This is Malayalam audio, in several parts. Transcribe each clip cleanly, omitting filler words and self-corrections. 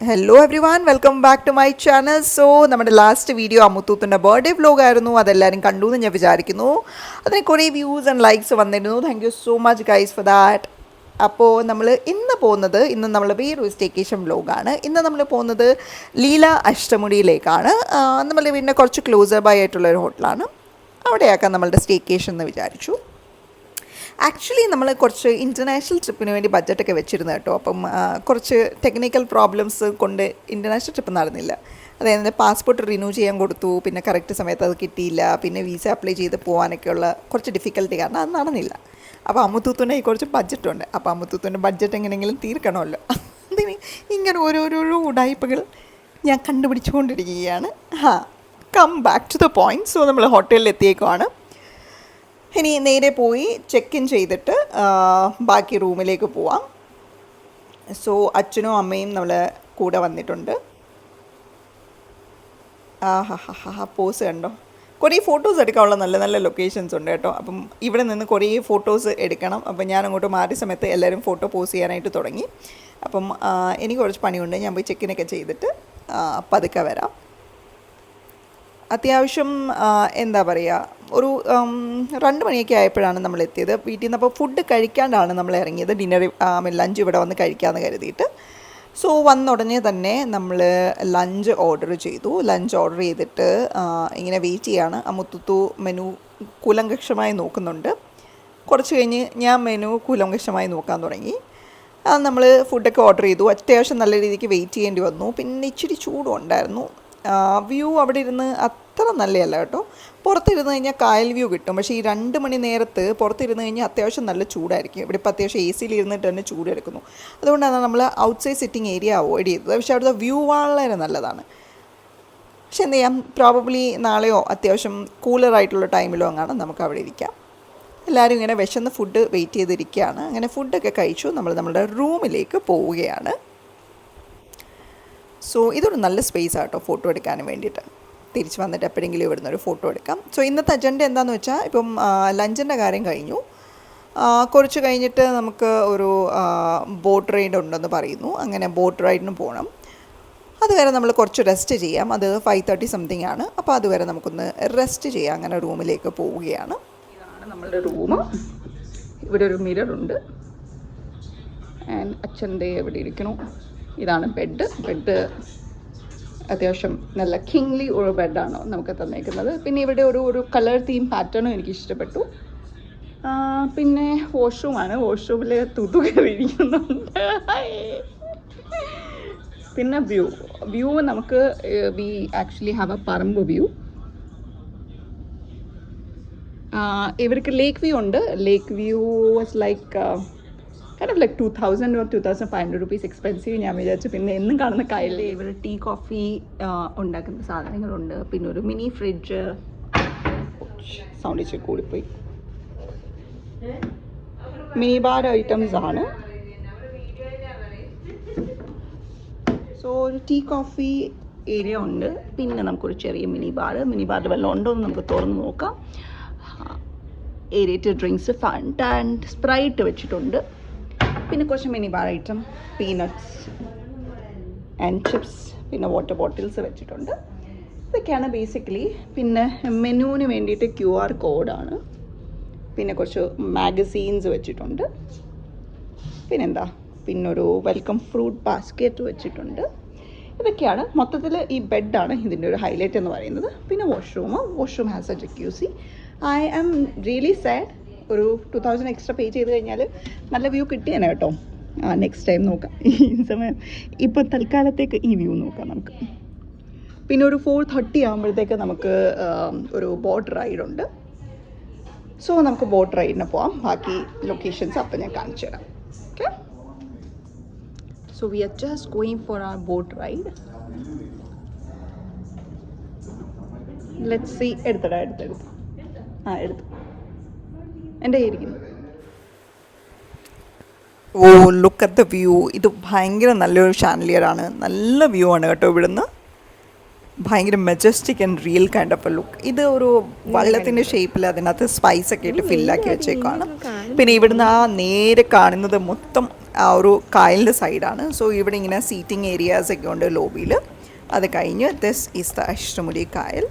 Hello everyone, welcome back to my channel. So നമ്മുടെ ലാസ്റ്റ് വീഡിയോ അമുത്തൂത്തിൻ്റെ ബർത്ത്ഡേ വ്ലോഗായിരുന്നു. അതെല്ലാവരും കണ്ടു എന്ന് ഞാൻ വിചാരിക്കുന്നു. അതിന് കുറേ വ്യൂസ് ആൻഡ് ലൈക്സ് വന്നിരുന്നു. Thank you so much guys for that. അപ്പോൾ നമ്മൾ ഇന്ന് നമ്മൾ വേറൊരു സ്റ്റേക്കേഷൻ വ്ലോഗാണ്. ഇന്ന് നമ്മൾ പോകുന്നത് ലീല അഷ്ടമുടിയിലേക്കാണ്. നമ്മൾ വീടിൻ്റെ കുറച്ച് ക്ലോസർ ബൈ ആയിട്ടുള്ളൊരു ഹോട്ടലാണ്. അവിടെയാക്കാൻ നമ്മളുടെ സ്റ്റേക്കേഷൻ എന്ന് വിചാരിച്ചു. ആക്ച്വലി നമ്മൾ കുറച്ച് ഇൻ്റർനാഷണൽ ട്രിപ്പിന് വേണ്ടി ബഡ്ജറ്റൊക്കെ വെച്ചിരുന്നു കേട്ടോ. അപ്പം കുറച്ച് ടെക്നിക്കൽ പ്രോബ്ലംസ് കൊണ്ട് ഇൻ്റർനാഷണൽ ട്രിപ്പ് നടന്നില്ല. അതായത് പാസ്പോർട്ട് റിന്യൂ ചെയ്യാൻ കൊടുത്തു, പിന്നെ കറക്റ്റ് സമയത്ത് അത് കിട്ടിയില്ല, പിന്നെ വിസ അപ്ലൈ ചെയ്ത് പോകാനൊക്കെയുള്ള കുറച്ച് ഡിഫിക്കൽട്ടി കാരണം അത് നടന്നില്ല. അപ്പോൾ അമുത്തൂത്തിൻ്റെ കുറച്ച് ബഡ്ജറ്റുണ്ട്. അപ്പോൾ അമുത്തൂത്തിൻ്റെ ബഡ്ജറ്റ് എങ്ങനെയെങ്കിലും തീർക്കണമല്ലോ. അതിന് ഇങ്ങനെ ഓരോരോ ഉടായ്പകൾ ഞാൻ കണ്ടുപിടിച്ചുകൊണ്ടിരിക്കുകയാണ്. Come back to the point. So നമ്മൾ ഹോട്ടലിൽ എത്തിയേക്കുവാണ്. ഇനി നേരെ പോയി ചെക്ക് ഇൻ ചെയ്തിട്ട് ബാക്കി റൂമിലേക്ക് പോവാം. സോ അച്ഛനും അമ്മയും നമ്മളെ കൂടെ വന്നിട്ടുണ്ട്. പോസ് കണ്ടോ, കുറേ ഫോട്ടോസ് എടുക്കാനുള്ള നല്ല നല്ല ലൊക്കേഷൻസ് ഉണ്ട് കേട്ടോ. അപ്പം ഇവിടെ നിന്ന് കുറേ ഫോട്ടോസ് എടുക്കണം. അപ്പം ഞാൻ അങ്ങോട്ട് മാറിയ സമയത്ത് എല്ലാവരും ഫോട്ടോ പോസ് ചെയ്യാനായിട്ട് തുടങ്ങി. അപ്പം എനിക്ക് കുറച്ച് പണിയുണ്ട്. ഞാൻ പോയി ചെക്കിനൊക്കെ ചെയ്തിട്ട് പതുക്കെ വരാം. അത്യാവശ്യം എന്താ പറയുക, ഒരു 2 മണിയൊക്കെ ആയപ്പോഴാണ് നമ്മൾ എത്തിയത് വീട്ടിൽ നിന്ന്. അപ്പോൾ ഫുഡ് കഴിക്കാണ്ടാണ് നമ്മൾ ഇറങ്ങിയത്. ലഞ്ച് ഇവിടെ വന്ന് കഴിക്കാമെന്ന് കരുതിയിട്ട്. സോ വന്ന ഉടനെ തന്നെ നമ്മൾ ലഞ്ച് ഓർഡർ ചെയ്തു. ലഞ്ച് ഓർഡർ ചെയ്തിട്ട് ഇങ്ങനെ വെയിറ്റ് ചെയ്യാണ്. അമുത്തുത്തു മെനു കൂലങ്കക്ഷമായി നോക്കുന്നുണ്ട്. കുറച്ച് കഴിഞ്ഞ് ഞാൻ മെനു കൂലങ്കക്ഷമായി നോക്കാൻ തുടങ്ങി. നമ്മൾ ഫുഡൊക്കെ ഓർഡർ ചെയ്തു. അത്യാവശ്യം നല്ല രീതിക്ക് വെയിറ്റ് ചെയ്യേണ്ടി വന്നു. പിന്നെ ഇച്ചിരി ചൂടും ഉണ്ടായിരുന്നു. വ്യൂ അവിടെ ഇരുന്ന് അത്ര നല്ലതല്ല കേട്ടോ. പുറത്തിരുന്ന് കഴിഞ്ഞാൽ കായൽ വ്യൂ കിട്ടും. പക്ഷേ ഈ 2 മണി നേരത്ത് പുറത്തിരുന്ന് കഴിഞ്ഞാൽ അത്യാവശ്യം നല്ല ചൂടായിരിക്കും. ഇവിടെ ഇപ്പോൾ അത്യാവശ്യം എ സിയിൽ ഇരുന്നിട്ട് തന്നെ ചൂട് എടുക്കുന്നു. അതുകൊണ്ടാണ് നമ്മൾ ഔട്ട്സൈഡ് സിറ്റിംഗ് ഏരിയ അവോയ്ഡ് ചെയ്തത്. പക്ഷേ അവിടുത്തെ വ്യൂ വളരെ നല്ലതാണ്. പക്ഷെ എന്ത് ചെയ്യാം, പ്രോബബ്ലി നാളെയോ അത്യാവശ്യം കൂളറായിട്ടുള്ള ടൈമിലോ അങ്ങാണ് നമുക്ക് അവിടെ ഇരിക്കാം. എല്ലാവരും ഇങ്ങനെ വിശന്ന് ഫുഡ് വെയിറ്റ് ചെയ്തിരിക്കുകയാണ്. അങ്ങനെ ഫുഡൊക്കെ കഴിച്ചു. നമ്മൾ നമ്മുടെ റൂമിലേക്ക് പോവുകയാണ്. സോ ഇതൊരു നല്ല സ്പേസ് ആട്ടോ ഫോട്ടോ എടുക്കാനും വേണ്ടിയിട്ട്. തിരിച്ച് വന്നിട്ട് എപ്പോഴെങ്കിലും ഇവിടുന്ന് ഒരു ഫോട്ടോ എടുക്കാം. സോ ഇന്നത്തെ അജണ്ട എന്താണെന്ന് വെച്ചാൽ, ഇപ്പം ലഞ്ചിൻ്റെ കാര്യം കഴിഞ്ഞു. കുറച്ച് കഴിഞ്ഞിട്ട് നമുക്ക് ഒരു ബോട്ട് റൈഡ് ഉണ്ടെന്ന് പറയുന്നു. അങ്ങനെ ബോട്ട് റൈഡിന് പോകണം. അതുവരെ നമ്മൾ കുറച്ച് റെസ്റ്റ് ചെയ്യാം. അത് 5:30 സംതിങ് ആണ്. അപ്പോൾ അതുവരെ നമുക്കൊന്ന് റെസ്റ്റ് ചെയ്യാം. അങ്ങനെ റൂമിലേക്ക് പോവുകയാണ്. ഇതാണ് നമ്മളുടെ റൂം. ഇവിടെ ഒരു മിററുണ്ട്. ആൻഡ് അച്ഛൻ്റെ ഇവിടെ ഇരിക്കണു. ഇതാണ് ബെഡ് അത്യാവശ്യം നല്ല കിങ്ലി ഒരു ബെഡാണ് നമുക്ക് തന്നേക്കുന്നത്. പിന്നെ ഇവിടെ ഒരു കളർ തീം പാറ്റേണും എനിക്ക് ഇഷ്ടപ്പെട്ടു. പിന്നെ വാഷ്റൂമാണ്. വാഷ്റൂമിൽ തുതു കയറിയിരിക്കുന്നുണ്ട്. പിന്നെ വ്യൂ നമുക്ക് വി ആക്ച്വലി ഹാവ് എ പറമ്പ് വ്യൂ. ഇവർക്ക് ലേക്ക് വ്യൂ ഉണ്ട്. ലേക്ക് view was like kind of like 2,000 or 2,500 rupees expensive. ഞാൻ വിചാരിച്ചു പിന്നെ എന്നും കാണുന്ന കായലിൽ ഇവിടെ ടീ കോഫി ഉണ്ടാക്കുന്ന സാധനങ്ങളുണ്ട്. പിന്നെ ഒരു മിനി ഫ്രിഡ്ജ്. സൗണ്ട് ഇച്ചിരി കൂടിപ്പോയി. മിനി ബാർ ഐറ്റംസ് ആണ്. സോ ഒരു ടീ കോഫി ഏരിയ ഉണ്ട്. പിന്നെ നമുക്കൊരു ചെറിയ മിനി ബാറിൽ വല്ലതും ഉണ്ടോ എന്ന് നമുക്ക് തുറന്ന് നോക്കാം. ഏരിയേറ്റഡ് ഡ്രിങ്ക്സ്, ഫണ്ട് ആൻഡ് സ്പ്രൈറ്റ് വെച്ചിട്ടുണ്ട്. പിന്നെ കുറച്ച് mini bar item, peanuts and chips, പിന്നെ വാട്ടർ ബോട്ടിൽസ് വെച്ചിട്ടുണ്ട്. ഇതൊക്കെയാണ് ബേസിക്കലി. പിന്നെ മെനുവിന് വേണ്ടിയിട്ട് QR കോഡാണ്. പിന്നെ കുറച്ച് മാഗസീൻസ് വെച്ചിട്ടുണ്ട്. പിന്നെന്താ, പിന്നൊരു വെൽക്കം ഫ്രൂട്ട് ബാസ്ക്കറ്റ് വെച്ചിട്ടുണ്ട്. ഇതൊക്കെയാണ് മൊത്തത്തിൽ. ഈ ബെഡാണ് ഇതിൻ്റെ ഒരു ഹൈലൈറ്റ് എന്ന് പറയുന്നത്. പിന്നെ washroom has a jacuzzi. I am really sad. ഒരു 2,000 എക്സ്ട്രാ പേ ചെയ്ത് കഴിഞ്ഞാൽ നല്ല വ്യൂ കിട്ടിയേനെ കേട്ടോ. നെക്സ്റ്റ് ടൈം നോക്കാം. ഈ സമയം ഇപ്പം തൽക്കാലത്തേക്ക് ഈ വ്യൂ നോക്കാം നമുക്ക്. പിന്നെ ഒരു 4:30 ആകുമ്പോഴത്തേക്ക് നമുക്ക് ഒരു ബോട്ട് റൈഡുണ്ട്. സോ നമുക്ക് ബോട്ട് റൈഡിന് പോവാം. ബാക്കി ലൊക്കേഷൻസ് അപ്പം ഞാൻ കാണിച്ചു തരാം. Okay, so we are just going for our boat ride. Let's see. എടുത്തു എൻ്റെ ഇരിക്കുന്നു. Oh, look at the view. ഇത് ഭയങ്കര നല്ലൊരു ഷാൻലിയറാണ്. നല്ല വ്യൂ ആണ് കേട്ടോ ഇവിടുന്ന്. ഭയങ്കര majestic and real kind of A look. ഇത് ഒരു വള്ളത്തിൻ്റെ ഷേപ്പിൽ അതിനകത്ത് സ്പൈസൊക്കെ ഇട്ട് ഫില്ലാക്കി വെച്ചേക്കാണ്. പിന്നെ ഇവിടുന്ന് നേരെ കാണുന്നത് മൊത്തം ആ ഒരു കായലിൻ്റെ സൈഡാണ്. സോ ഇവിടെ ഇങ്ങനെ സീറ്റിംഗ് ഏരിയാസ് ഒക്കെ ഉണ്ട് ലോബിയിൽ. അത് കഴിഞ്ഞ് ദിസ് ഈസ് ദ അഷ്ടമുടി കായൽ.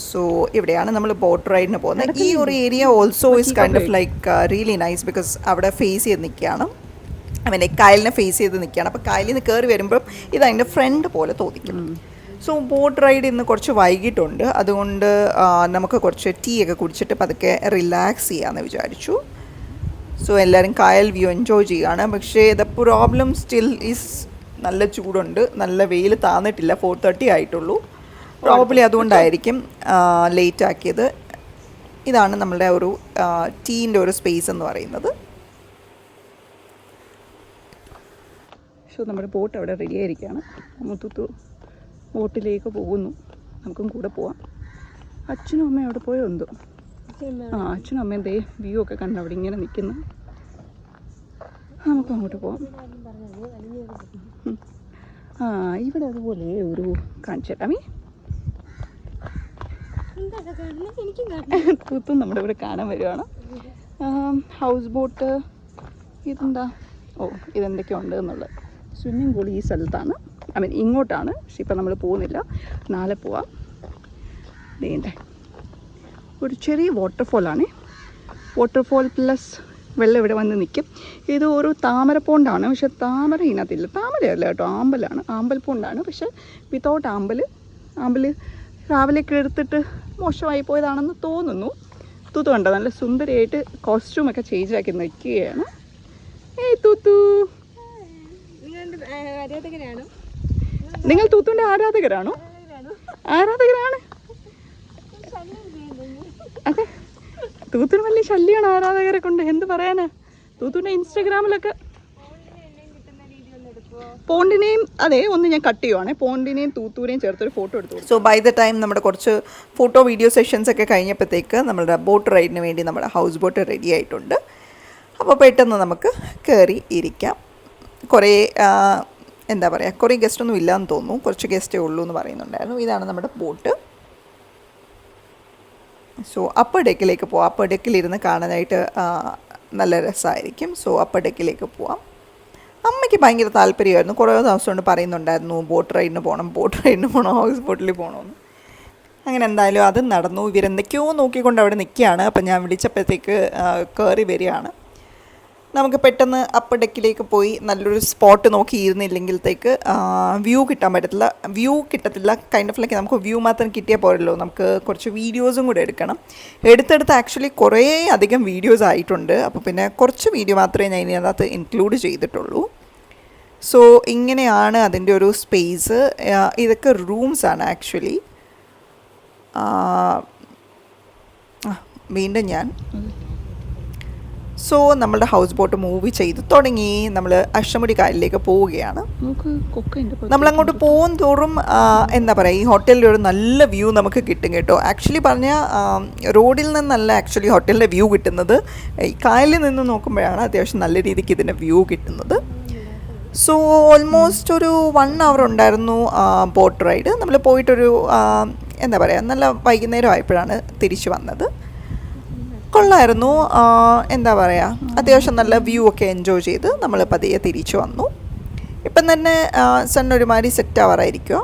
സോ ഇവിടെയാണ് നമ്മൾ ബോട്ട് റൈഡിന് പോകുന്നത്. ഈ ഒരു area also is kind of like really nice because അവിടെ ഫേസ് ചെയ്ത് നിൽക്കുകയാണ്, അവനെ കായലിനെ ഫേസ് ചെയ്ത് നിൽക്കുകയാണ്. അപ്പോൾ കായലിൽ നിന്ന് കയറി വരുമ്പം ഇത് അതിൻ്റെ ഫ്രണ്ട് പോലെ തോന്നിക്കും. സോ ബോട്ട് റൈഡ് ഇന്ന് കുറച്ച് വൈകിട്ടുണ്ട്, അതുകൊണ്ട് നമുക്ക് കുറച്ച് ടീ ഒക്കെ കുടിച്ചിട്ട് പതുക്കെ റിലാക്സ് ചെയ്യാമെന്ന് വിചാരിച്ചു. സോ എല്ലാവരും കായൽ വ്യൂ എൻജോയ് ചെയ്യുകയാണ്. പക്ഷേ ദ പ്രോബ്ലം സ്റ്റിൽ ഈസ് നല്ല ചൂടുണ്ട്, നല്ല വെയിൽ താന്നിട്ടില്ല. 4:30 ആയിട്ടുള്ളൂ. പ്രോബബ്ലി അതുകൊണ്ടായിരിക്കും ലേറ്റ് ആക്കിയത്. ഇതാണ് നമ്മളുടെ ഒരു ടീൻ്റെ ഒരു സ്പേസ് എന്ന് പറയുന്നത്. സോ നമ്മുടെ ബോട്ട് അവിടെ റെഡി ആയിരിക്കുകയാണ്. മുത്തൂത്ത് ബോട്ടിലേക്ക് പോകുന്നു. നമുക്കും കൂടെ പോവാം. അച്ഛനും അമ്മയും അവിടെ പോയോ എന്തോ. അച്ഛനും അമ്മയും ദേ വ്യൂ ഒക്കെ കണ്ട് അവിടെ ഇങ്ങനെ നിൽക്കുന്നു. നമുക്കും അങ്ങോട്ട് പോവാം. ഇവിടെ അതുപോലെ ഒരു കാണിച്ചു തരാമേ. തൂത്തും നമ്മുടെ ഇവിടെ കാണാൻ വരുവാണ്. ഹൗസ് ബോട്ട് ഇതെന്താ, ഇതെന്തൊക്കെയോ ഉണ്ട് എന്നുള്ളത്. സ്വിമ്മിംഗ് പൂൾ ഈ സ്ഥലത്താണ്, ഇങ്ങോട്ടാണ്. പക്ഷെ ഇപ്പം നമ്മൾ പോകുന്നില്ല, നാളെ പോവാം. വേണ്ടേ ഒരു ചെറിയ വാട്ടർഫോളാണ്. വാട്ടർഫോൾ പ്ലസ് വെള്ളം ഇവിടെ വന്ന് നിൽക്കും. ഇത് ഒരു താമരപ്പോണ്ടാണ്, പക്ഷെ താമര ഇതിനകത്തില്ല. താമരയല്ല കേട്ടോ, ആമ്പലാണ്. ആമ്പൽ പോണ്ടാണ്, പക്ഷെ വിത്തൗട്ട് ആമ്പൽ രാവിലെയൊക്കെ എടുത്തിട്ട് മോശമായി പോയതാണെന്ന് തോന്നുന്നു. തൂത്തു കണ്ടോ, നല്ല സുന്ദരിയായിട്ട് കോസ്റ്റ്യൂമൊക്കെ ചേഞ്ച് ആക്കി നിൽക്കുകയാണ്. തൂത്തു, നിങ്ങൾ തൂത്തുവിൻ്റെ ആരാധകരാണോ? ആരാധകരാണ്. അതെ, തൂത്തിന് വലിയ ശല്യമാണ് ആരാധകരെ കൊണ്ട്. എന്ത് പറയാനാ. തൂത്തുവിൻ്റെ ഇൻസ്റ്റാഗ്രാമിലൊക്കെ പോണ്ടിനെയും ഒന്ന് ഞാൻ കട്ട് ചെയ്യുവാണ്. പോണ്ടിനെയും തൂത്തൂരെയും ചേർത്തൊരു ഫോട്ടോ എടുത്തു. സോ ബൈ ദ ടൈം നമ്മുടെ കുറച്ച് ഫോട്ടോ വീഡിയോ സെഷൻസ് ഒക്കെ കഴിഞ്ഞപ്പോഴത്തേക്ക് നമ്മുടെ ബോട്ട് റൈഡിന് വേണ്ടി നമ്മുടെ ഹൗസ് ബോട്ട് റെഡി ആയിട്ടുണ്ട്. അപ്പോൾ പെട്ടെന്ന് നമുക്ക് കയറി ഇരിക്കാം. കുറേ എന്താ പറയുക, കുറേ ഗസ്റ്റൊന്നും ഇല്ലയെന്ന് തോന്നുന്നു. കുറച്ച് ഗസ്റ്റേ ഉള്ളൂ എന്ന് പറയുന്നുണ്ടായിരുന്നു. ഇതാണ് നമ്മുടെ ബോട്ട്. സോ അപ്പർ ഡെക്കിലേക്ക് പോവാം. അപ്പർ ഡെക്കിലിരുന്ന് കാണാനായിട്ട് നല്ല രസമായിരിക്കും. സോ അപ്പർ ഡെക്കിലേക്ക് പോവാം. അമ്മയ്ക്ക് ഭയങ്കര താല്പര്യമായിരുന്നു. കുറേ ദിവസം കൊണ്ട് പറയുന്നുണ്ടായിരുന്നു ബോട്ട് റൈഡിന് പോകണം, ഹൗസ് ബോട്ടിൽ പോകണമെന്ന്. അങ്ങനെ എന്തായാലും അത് നടന്നു. ഇവരെന്തൊക്കെയോ നോക്കിക്കൊണ്ട് അവിടെ നിൽക്കുകയാണ്. അപ്പം ഞാൻ വിളിച്ചപ്പോഴത്തേക്ക് കയറി വരികയാണ്. നമുക്ക് പെട്ടെന്ന് അപ്പർ ഡെക്കിലേക്ക് പോയി നല്ലൊരു സ്പോട്ട് നോക്കി ഇരുന്നില്ലെങ്കിലത്തേക്ക് വ്യൂ കിട്ടത്തില്ല. കൈൻഡ് ഓഫ് ലൈക്ക് നമുക്ക് വ്യൂ മാത്രം കിട്ടിയാൽ പോരല്ലോ, നമുക്ക് കുറച്ച് വീഡിയോസും കൂടെ എടുക്കണം. എടുത്തെടുത്ത് ആക്ച്വലി കുറേ അധികം വീഡിയോസ് ആയിട്ടുണ്ട്. അപ്പോൾ പിന്നെ കുറച്ച് വീഡിയോ മാത്രമേ ഞാൻ ഇതിനകത്ത് ഇൻക്ലൂഡ് ചെയ്തിട്ടുള്ളൂ. സോ ഇങ്ങനെയാണ് അതിൻ്റെ ഒരു സ്പേസ്. ഇതൊക്കെ റൂംസാണ് ആക്ച്വലി. വീണ്ടും ഞാൻ സോ നമ്മളുടെ ഹൗസ് ബോട്ട് മൂവ് ചെയ്ത് തുടങ്ങി. നമ്മൾ അഷ്ടമുടി കായലിലേക്ക് പോവുകയാണ്. നമ്മളങ്ങോട്ട് പോകും തോറും എന്താ പറയുക, ഈ ഹോട്ടലിൻ്റെ ഒരു നല്ല വ്യൂ നമുക്ക് കിട്ടും കേട്ടോ. ആക്ച്വലി പറഞ്ഞാൽ റോഡിൽ നിന്നല്ല ആക്ച്വലി ഹോട്ടലിൻ്റെ വ്യൂ കിട്ടുന്നത്, ഈ കായലിൽ നിന്ന് നോക്കുമ്പോഴാണ് അത്യാവശ്യം നല്ല രീതിക്ക് ഇതിൻ്റെ വ്യൂ കിട്ടുന്നത്. സോ ഓൾമോസ്റ്റ് ഒരു 1 hour ഉണ്ടായിരുന്നു ബോട്ട് റൈഡ്. നമ്മൾ പോയിട്ടൊരു എന്താ പറയുക, നല്ല വൈകുന്നേരം ആയപ്പോഴാണ് തിരിച്ചു വന്നത്. കൊള്ളായിരുന്നു. എന്താ പറയുക, അത്യാവശ്യം നല്ല വ്യൂ ഒക്കെ എൻജോയ് ചെയ്ത് നമ്മൾ പതിയെ തിരിച്ചു വന്നു. ഇപ്പം തന്നെ സൺ ഒരുമാതിരി സെറ്റ് ആവാറായിരിക്കുമോ.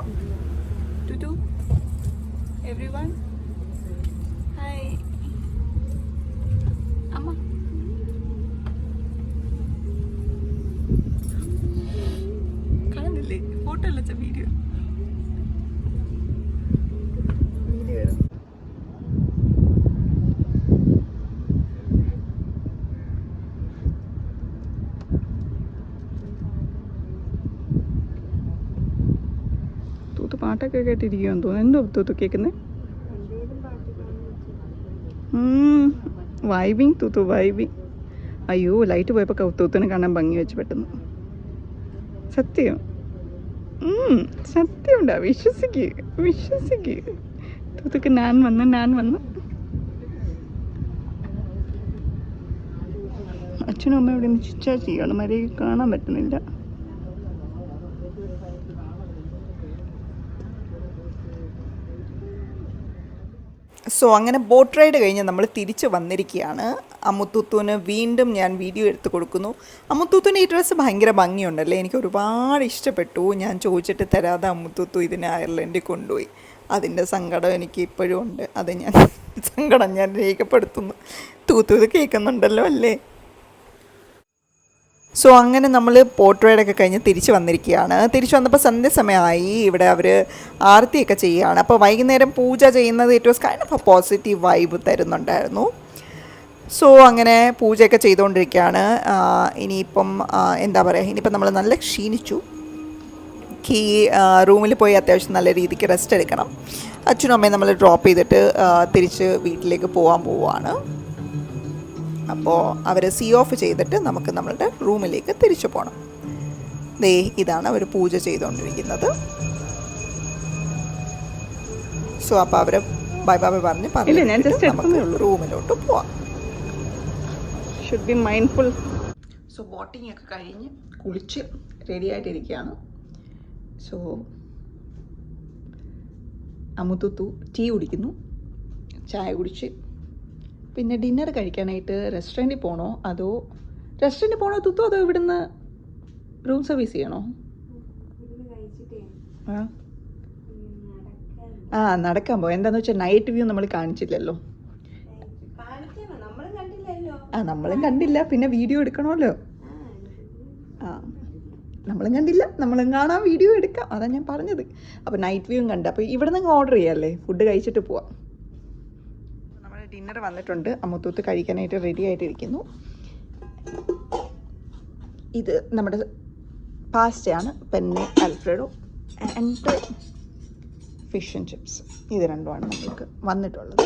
ഫോട്ടോ അല്ല വീഡിയോ. പാട്ടൊക്കെ കേട്ടിരിക്കുമെന്ന് തോന്നുന്നു. എന്തോ തൂത്തു കേൾക്കുന്നത്? വൈബിങ് തൂത്തു, വൈബിങ്. അയ്യോ, ലൈറ്റ് പോയപ്പോൾ തൂത്തിനെ കാണാൻ ഭംഗി വെച്ച് പെട്ടെന്ന്. സത്യം, സത്യമുണ്ടാ. വിശ്വസിക്ക്. തൂത്തുക്ക് ഞാൻ വന്ന്. അച്ഛനും അമ്മ ഇവിടെ നിന്ന് ചിച്ചാ ചെയ്യണം, മര്യാദ കാണാൻ പറ്റുന്നില്ല. സോ അങ്ങനെ ബോട്ട് റൈഡ് കഴിഞ്ഞ് നമ്മൾ തിരിച്ച് വന്നിരിക്കുകയാണ്. അമ്മുത്തൂത്തുവിന് വീണ്ടും ഞാൻ വീഡിയോ എടുത്ത് കൊടുക്കുന്നു. അമ്മുത്തൂത്തുവിന് ഈ ഡ്രസ്സ് ഭയങ്കര ഭംഗിയുണ്ടല്ലേ, എനിക്ക് ഒരുപാട് ഇഷ്ടപ്പെട്ടു. ഞാൻ ചോദിച്ചിട്ട് തരാതെ അമ്മുത്തൂത്തു ഇതിനെ അയർലൻഡിൽ കൊണ്ടുപോയി. അതിൻ്റെ സങ്കടം എനിക്ക് ഇപ്പോഴും ഉണ്ട്. അത് സങ്കടം ഞാൻ രേഖപ്പെടുത്തുന്നു. തൂത്തു ഇത് കേൾക്കുന്നുണ്ടല്ലോ അല്ലേ. സോ അങ്ങനെ നമ്മൾ പോർട്രേറ്റൊക്കെ കഴിഞ്ഞ് തിരിച്ച് വന്നിരിക്കുകയാണ്. തിരിച്ച് വന്നപ്പോൾ സന്ധ്യാസമയമായി. ഇവിടെ അവർ ആരത്തിയൊക്കെ ചെയ്യുകയാണ്. അപ്പോൾ വൈകുന്നേരം പൂജ ചെയ്യുന്നത് it was kind of a positive vibe തരുന്നുണ്ടായിരുന്നു. സോ അങ്ങനെ പൂജയൊക്കെ ചെയ്തുകൊണ്ടിരിക്കുകയാണ്. ഇനിയിപ്പം എന്താ പറയുക, ഇനിയിപ്പം നമ്മൾ നല്ല ക്ഷീണിച്ചു. റൂമിൽ പോയി അത്യാവശ്യം നല്ല രീതിക്ക് റെസ്റ്റ് എടുക്കണം. അച്ഛനും അമ്മയും നമ്മൾ ഡ്രോപ്പ് ചെയ്തിട്ട് തിരിച്ച് വീട്ടിലേക്ക് പോകാൻ പോവുകയാണ്. അപ്പോൾ അവർ സീ ഓഫ് ചെയ്തിട്ട് നമുക്ക് നമ്മളുടെ റൂമിലേക്ക് തിരിച്ചു പോകണം. ദേ ഇതാണ് അവർ പൂജ ചെയ്തുകൊണ്ടിരിക്കുന്നത്. സോ അപ്പോൾ അവർ ബൈ ബൈ പറഞ്ഞ് നമുക്ക് റൂമിലോട്ട് പോവാം. Should be mindful. So boating ഒക്കെ കഴിഞ്ഞ് കുളിച്ച് റെഡി ആയിട്ടിരിക്കുകയാണ്. സോ അമുത്തുത്തു ടീ കുടിക്കുന്നു, ചായ കുടിച്ച് പിന്നെ ഡിന്നർ കഴിക്കാനായിട്ട് റെസ്റ്റോറൻറ്റിൽ പോകണോ അതോ തുത്തു, അതോ ഇവിടുന്ന് റൂം സർവീസ് ചെയ്യണോ? നടക്കാൻ പോകാം. എന്താണെന്ന് വെച്ചാൽ നൈറ്റ് വ്യൂ നമ്മൾ കാണിച്ചില്ലല്ലോ. നമ്മളും കണ്ടില്ല, പിന്നെ വീഡിയോ എടുക്കണമല്ലോ. നമ്മളും കണ്ടില്ല, നമ്മളും കാണാൻ വീഡിയോ എടുക്കാം, അതാണ് ഞാൻ പറഞ്ഞത്. അപ്പോൾ നൈറ്റ് വ്യൂവും കണ്ട്, അപ്പോൾ ഇവിടെ നിന്ന് ഓർഡർ ചെയ്യാമല്ലേ, ഫുഡ് കഴിച്ചിട്ട് പോവാം. നമ്മുടെ ഡിന്നർ വന്നിട്ടുണ്ട്. അമ്മുത്തൂത്ത് കഴിക്കാനായിട്ട് റെഡി ആയിട്ടിരിക്കുന്നു. ഇത് നമ്മുടെ പാസ്റ്റയാണ്, penne alfredo and fish and chips. ഇത് രണ്ടുമാണ് നമ്മൾക്ക് വന്നിട്ടുള്ളത്.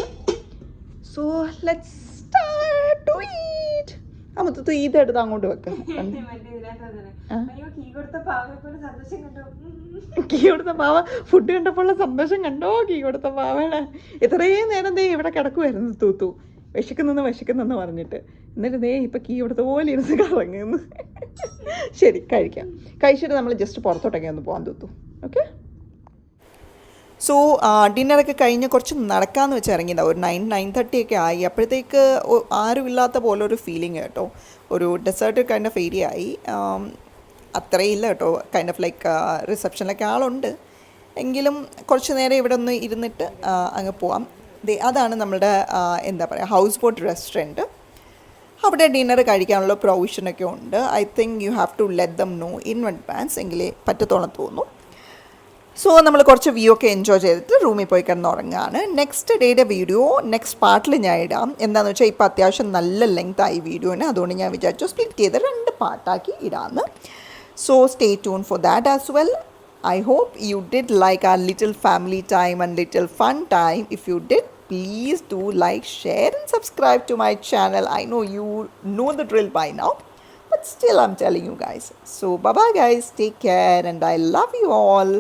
So let's start to eat. അമ്മത്തത്ത് ഇതെടുത്ത് അങ്ങോട്ട് വെക്കാം. കീ കൊടുത്ത പാവ ഫുഡ് കണ്ടപ്പോഴുള്ള സന്തോഷം കണ്ടോ? കീ കൊടുത്ത പാവയുടെ ഇത്രയും നേരം ദേ ഇവിടെ കിടക്കുമായിരുന്നു തൂത്തു, വിശക്കുന്നെന്ന് പറഞ്ഞിട്ട്. എന്നിട്ട് ദേ ഇപ്പം കീ കൊടുത്ത പോലെ ഇരുന്ന് കറങ്ങുന്നു. ശരി, കഴിച്ചിട്ട് നമ്മൾ ജസ്റ്റ് പുറത്തോട്ടൊക്കെ ഒന്ന് പോകാൻ തൂത്തു. ഓക്കെ. സോ ഡിന്നറൊക്കെ കഴിഞ്ഞ് കുറച്ച് നടക്കാമെന്ന് വെച്ച് ഇറങ്ങിയതാണ്. ഒരു 9:30 ഒക്കെ ആയി. അപ്പോഴത്തേക്ക് ആരുമില്ലാത്ത പോലെ ഒരു ഫീലിംഗ് കേട്ടോ. ഒരു ഡെസേർട്ട് കൈൻഡ് ഓഫ് ഏരിയ ആയി. അത്രയില്ല കേട്ടോ, കൈൻഡ് ഓഫ് ലൈക്ക് റിസപ്ഷനിലൊക്കെ ആളുണ്ട്. എങ്കിലും കുറച്ച് നേരം ഇവിടെ ഒന്ന് ഇരുന്നിട്ട് അങ്ങ് പോവാം. അതാണ് നമ്മുടെ എന്താ പറയുക, ഹൗസ് ബോട്ട് റെസ്റ്റോറൻറ്റ്. അവിടെ ഡിന്നർ കഴിക്കാനുള്ള പ്രൊവിഷനൊക്കെ ഉണ്ട്. I think you have to let them know in advance, എങ്കിലേ പറ്റത്തോളം തോന്നുന്നു. സോ നമ്മൾ കുറച്ച് വ്യൂ ഒക്കെ എൻജോയ് ചെയ്തിട്ട് റൂമിൽ പോയി കിടന്നുറങ്ങുകയാണ്. നെക്സ്റ്റ് ഡേയുടെ വീഡിയോ നെക്സ്റ്റ് പാർട്ടിൽ ഞാൻ ഇടാം. എന്താണെന്ന് വെച്ചാൽ ഇപ്പോൾ അത്യാവശ്യം നല്ല ലെങ്ത് ആയി വീഡിയോന്, അതുകൊണ്ട് ഞാൻ വിചാരിച്ചു സ്പ്ലിറ്റ് ചെയ്ത് 2 പാർട്ടാക്കി ഇടാമെന്ന്. So stay tune for that as well. I hope you did like our little family time and little fun time. If you did, please do like, share and subscribe to my channel. I know you know the drill by now, but still I'm telling you guys. So bye bye guys, take care and I love you all.